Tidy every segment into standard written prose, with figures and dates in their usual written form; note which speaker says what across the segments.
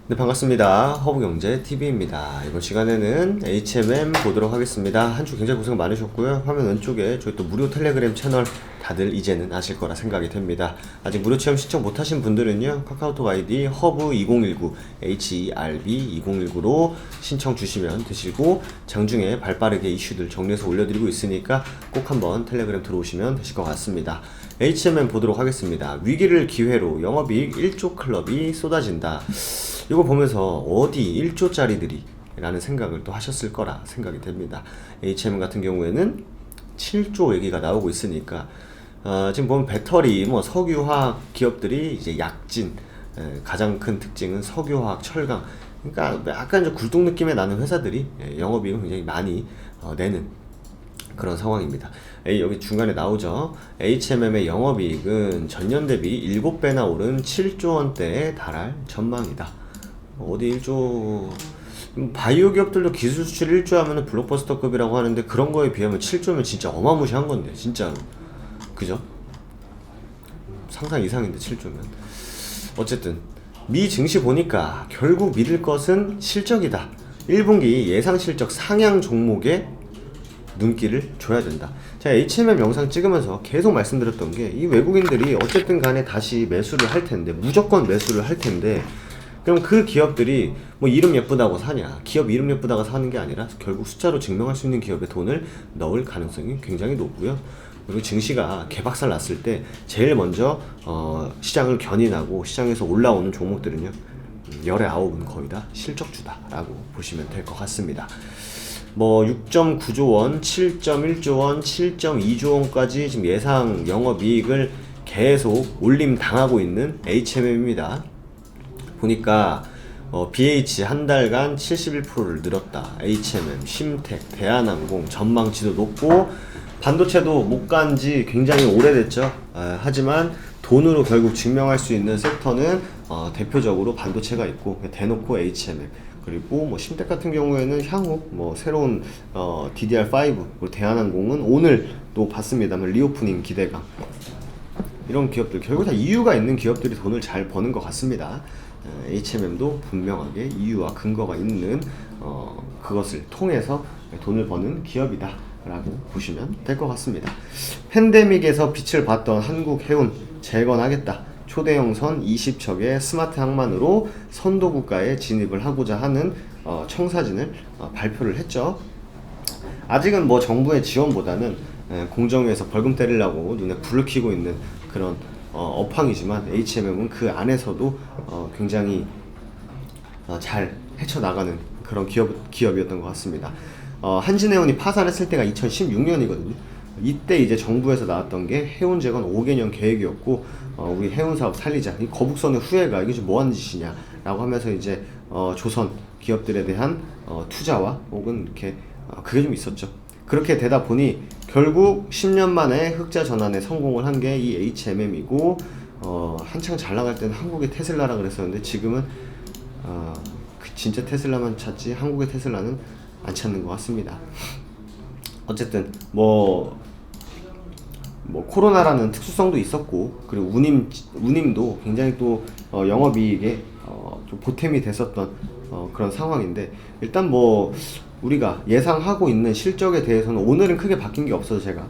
Speaker 1: 네, 반갑습니다. 허브경제TV입니다. 이번 시간에는 HMM 보도록 하겠습니다. 한 주 굉장히 고생 많으셨고요. 화면 왼쪽에 저희 또 무료 텔레그램 채널 다들 이제는 아실 거라 생각이 됩니다. 아직 무료 체험 신청 못하신 분들은요, 카카오톡 아이디 허브2019 HERB2019로 신청 주시면 되시고, 장중에 발빠르게 이슈들 정리해서 올려드리고 있으니까 꼭 한번 텔레그램 들어오시면 되실 것 같습니다. HMM 보도록 하겠습니다. 위기를 기회로 영업이익 1조 클럽이 쏟아진다. 이거 보면서 어디 1조짜리들이 라는 생각을 또 하셨을 거라 생각이 됩니다. HM 같은 경우에는 7조 얘기가 나오고 있으니까 지금 보면 배터리, 뭐 석유화학 기업들이 이제 약진, 가장 큰 특징은 석유화학, 철강, 그러니까 약간 좀 굴뚝 느낌의 나는 회사들이 영업이익을 굉장히 많이 내는 그런 상황입니다. 여기 중간에 나오죠. HMM의 영업이익은 전년 대비 7배나 오른 7조 원대에 달할 전망이다. 어디 1조, 바이오 기업들도 기술 수출 1조 하면은 블록버스터급이라고 하는데, 그런 거에 비하면 7조면 진짜 어마무시한 건데, 진짜로. 그죠? 상상 이상인데 7조면. 어쨌든 미 증시 보니까 결국 믿을 것은 실적이다. 1분기 예상 실적 상향 종목에 눈길을 줘야 된다. 제가 HMM 영상 찍으면서 계속 말씀드렸던 게, 이 외국인들이 어쨌든 간에 다시 매수를 할 텐데, 무조건 매수를 할 텐데, 그럼 그 기업들이 뭐 이름 예쁘다고 사냐, 기업 이름 예쁘다고 사는 게 아니라 결국 숫자로 증명할 수 있는 기업에 돈을 넣을 가능성이 굉장히 높고요. 그리고 증시가 개박살 났을 때 제일 먼저 시장을 견인하고 시장에서 올라오는 종목들은요, 열의 9은 거의 다 실적주다라고 보시면 될 것 같습니다. 뭐 6.9조 원, 7.1조 원, 7.2조 원까지 지금 예상 영업이익을 계속 올림 당하고 있는 HMM입니다. 보니까 BH 한 달간 71%를 늘었다. HMM, 심텍, 대한항공 전망치도 높고, 반도체도 못 간지 굉장히 오래됐죠. 하지만 돈으로 결국 증명할 수 있는 섹터는 대표적으로 반도체가 있고, 대놓고 HMM, 그리고 뭐 심텍 같은 경우에는 향후 뭐 새로운 DDR5, 그리고 대한항공은 오늘 또 봤습니다만 리오프닝 기대감, 이런 기업들 결국 다 이유가 있는 기업들이 돈을 잘 버는 것 같습니다. HMM도 분명하게 이유와 근거가 있는 그것을 통해서 돈을 버는 기업이다 라고 보시면 될 것 같습니다. 팬데믹에서 빛을 봤던 한국해운 재건하겠다. 초대형선 20척의 스마트 항만으로 선도국가에 진입을 하고자 하는 청사진을 발표를 했죠. 아직은 뭐 정부의 지원보다는 공정위에서 벌금 때리려고 눈에 불을 켜고 있는 그런 업황이지만, HMM은 그 안에서도 굉장히 잘 헤쳐나가는 그런 기업이었던 것 같습니다. 한진해운이 파산했을 때가 2016년이거든요. 이때 이제 정부에서 나왔던 게 해운 재건 5개년 계획이었고, 우리 해운 사업 살리자, 이 거북선의 후예가 이게 좀 뭐하는 짓이냐 라고 하면서 이제 조선 기업들에 대한 투자와 혹은 이렇게 그게 좀 있었죠. 그렇게 되다 보니 결국 10년 만에 흑자 전환에 성공을 한 게 이 HMM이고, 한창 잘 나갈 때는 한국의 테슬라라 그랬었는데, 지금은 진짜 테슬라만 찾지 한국의 테슬라는 안 찾는 것 같습니다. 어쨌든 뭐 코로나라는 특수성도 있었고, 그리고 운임도 굉장히 또 영업이익에 좀 보탬이 됐었던 그런 상황인데, 일단 뭐 우리가 예상하고 있는 실적에 대해서는 오늘은 크게 바뀐 게 없어서 제가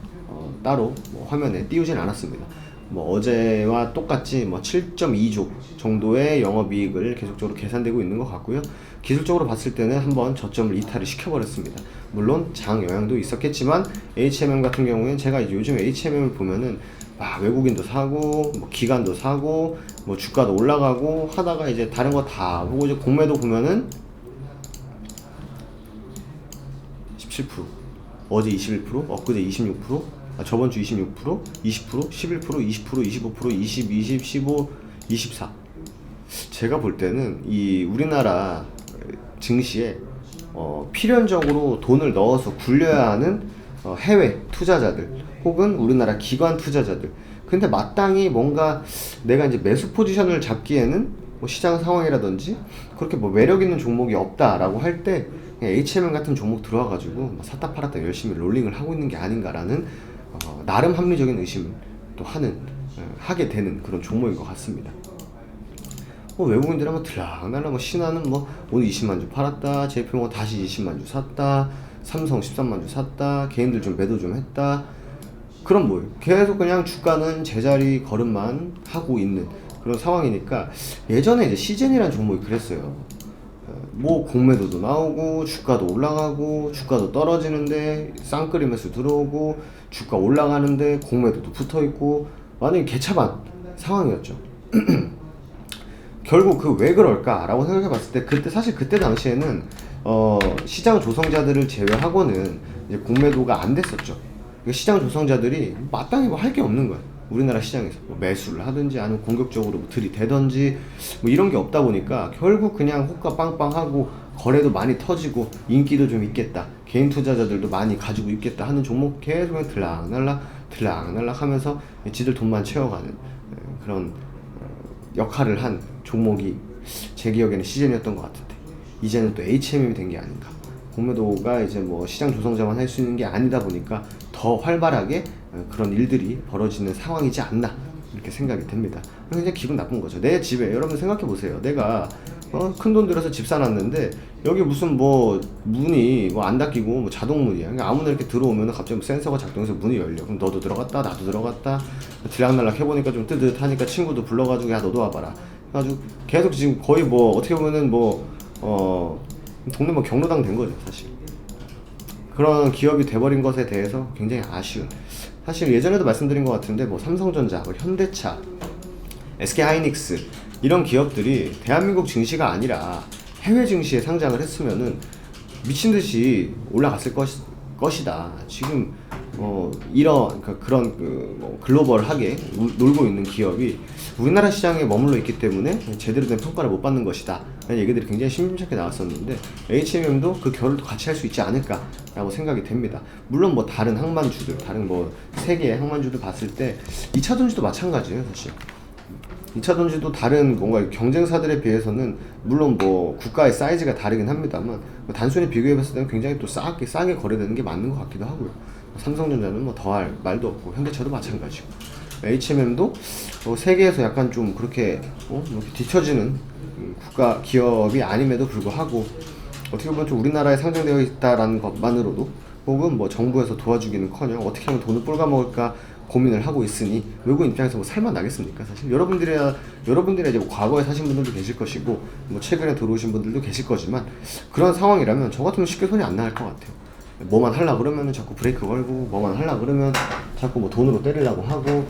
Speaker 1: 따로 뭐 화면에 띄우진 않았습니다. 뭐 어제와 똑같이 뭐 7.2조 정도의 영업이익을 계속적으로 계산되고 있는 것 같고요. 기술적으로 봤을 때는 한번 저점을 이탈을 시켜버렸습니다. 물론 장 영향도 있었겠지만, HMM 같은 경우에는 제가 이제 요즘 HMM을 보면은 외국인도 사고, 뭐 기관도 사고, 뭐 주가도 올라가고 하다가 이제 다른 거 다 보고, 이제 공매도 보면은 17%, 어제 21%, 엊그제 26%, 저번 주 26%, 20%, 11%, 20%, 25%, 20, 20, 15, 24. 제가 볼 때는 이 우리나라 증시에 필연적으로 돈을 넣어서 굴려야 하는 해외 투자자들 혹은 우리나라 기관 투자자들, 근데 마땅히 뭔가 내가 이제 매수 포지션을 잡기에는 뭐 시장 상황이라든지 그렇게 뭐 매력 있는 종목이 없다라고 할 때, HMM 같은 종목 들어와가지고 샀다 팔았다 열심히 롤링을 하고 있는 게 아닌가라는 나름 합리적인 의심을 또 하게 되는 그런 종목인 것 같습니다. 뭐 외국인들 한번 들락날락 뭐 신한은 뭐 오늘 20만 주 팔았다, JP 뭐 다시 20만 주 샀다, 삼성 13만 주 샀다, 개인들 좀 매도 좀 했다. 그럼 뭐예요? 계속 그냥 주가는 제자리 걸음만 하고 있는 그런 상황이니까 예전에 이제 시젠이라는 종목이 그랬어요. 뭐 공매도도 나오고 주가도 올라가고 주가도 떨어지는데 쌍끌이 매수 들어오고 주가 올라가는데 공매도도 붙어있고 완전히 개차반 상황이었죠. 결국 그 왜 그럴까라고 생각해 봤을 때 그때 사실 그때 당시에는 시장 조성자들을 제외하고는 이제 공매도가 안 됐었죠. 시장 조성자들이 마땅히 뭐 할 게 없는 거야. 우리나라 시장에서 뭐 매수를 하든지 아니면 공격적으로 뭐 들이대든지 뭐 이런 게 없다 보니까 결국 그냥 호가 빵빵하고 거래도 많이 터지고 인기도 좀 있겠다, 개인 투자자들도 많이 가지고 있겠다 하는 종목 계속 그냥 들락날락 하면서 지들 돈만 채워가는 그런 역할을 한 종목이 제 기억에는 시즌이었던 것 같은데 이제는 또 HMM이 된 게 아닌가. 공매도가 이제 뭐 시장 조성자만 할 수 있는 게 아니다 보니까 더 활발하게 그런 일들이 벌어지는 상황이지 않나 이렇게 생각이 됩니다. 굉장히 기분 나쁜 거죠. 내 집에 여러분 생각해 보세요. 내가 큰 돈 들여서 집 사놨는데 여기 무슨 뭐 문이 뭐 안 닫히고 뭐 자동 문이야. 그러니까 아무나 이렇게 들어오면 갑자기 뭐 센서가 작동해서 문이 열려. 그럼 너도 들어갔다 나도 들어갔다 들락날락 해보니까 좀 뜨뜻하니까 친구도 불러가지고 야 너도 와봐라. 그래가지고 계속 지금 거의 뭐 어떻게 보면은 뭐 동네 뭐 경로당 된 거죠 사실. 그런 기업이 돼버린 것에 대해서 굉장히 아쉬운. 사실 예전에도 말씀드린 것 같은데 뭐 삼성전자, 뭐 현대차, SK하이닉스 이런 기업들이 대한민국 증시가 아니라 해외 증시에 상장을 했으면은 미친듯이 올라갔을 것이다. 지금 이런 그런 뭐 글로벌하게 놀고 있는 기업이 우리나라 시장에 머물러 있기 때문에 제대로 된 평가를 못 받는 것이다 라는 얘기들이 굉장히 심심찮게 나왔었는데 HMM도 그 결을 같이 할 수 있지 않을까 라고 생각이 됩니다. 물론 뭐 다른 항만주들, 다른 뭐 세계의 항만주들 봤을 때 2차 전지도 마찬가지예요 사실. 2차 전지도 다른 뭔가 경쟁사들에 비해서는 물론 뭐 국가의 사이즈가 다르긴 합니다만 단순히 비교해봤을 때는 굉장히 또 싸게 거래되는 게 맞는 것 같기도 하고요. 삼성전자는 뭐 더할 말도 없고 현대차도 마찬가지고 HMM도 세계에서 약간 좀 그렇게 이렇게 뒤처지는 국가 기업이 아님에도 불구하고 어떻게 보면 좀 우리나라에 상장되어 있다라는 것만으로도 혹은 뭐 정부에서 도와주기는커녕 어떻게 하면 돈을 뿔가먹을까 고민을 하고 있으니 외국인 입장에서 뭐 살만 나겠습니까? 사실 여러분들이야 이제 뭐 과거에 사신 분들도 계실 것이고 뭐 최근에 들어오신 분들도 계실 거지만 그런 상황이라면 저 같으면 쉽게 손이 안 나갈 것 같아요. 뭐만 하려고 그러면 자꾸 브레이크 걸고 뭐만 하려고 그러면 자꾸 뭐 돈으로 때리려고 하고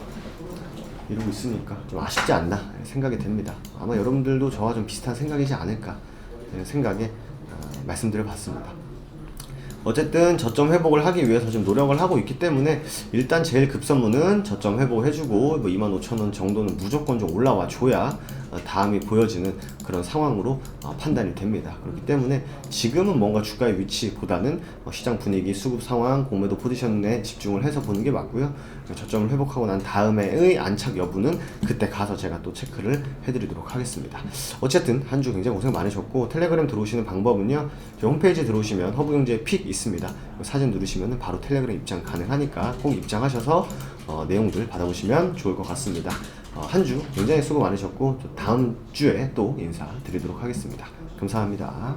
Speaker 1: 이러고 있으니까 좀 아쉽지 않나 생각이 됩니다. 아마 여러분들도 저와 좀 비슷한 생각이지 않을까 생각에 말씀드려 봤습니다. 어쨌든 저점 회복을 하기 위해서 좀 노력을 하고 있기 때문에 일단 제일 급선무는 저점 회복해주고 뭐 25,000원 정도는 무조건 좀 올라와 줘야 다음이 보여지는 그런 상황으로 판단이 됩니다. 그렇기 때문에 지금은 뭔가 주가의 위치보다는 시장 분위기, 수급 상황, 공매도 포지션에 집중을 해서 보는 게 맞고요. 저점을 회복하고 난 다음에의 안착 여부는 그때 가서 제가 또 체크를 해드리도록 하겠습니다. 어쨌든 한 주 굉장히 고생 많으셨고 텔레그램 들어오시는 방법은요. 저희 홈페이지 들어오시면 허브경제 픽 있습니다. 사진 누르시면 바로 텔레그램 입장 가능하니까 꼭 입장하셔서 내용들 받아보시면 좋을 것 같습니다. 한 주 굉장히 수고 많으셨고 다음 주에 또 인사드리도록 하겠습니다. 감사합니다.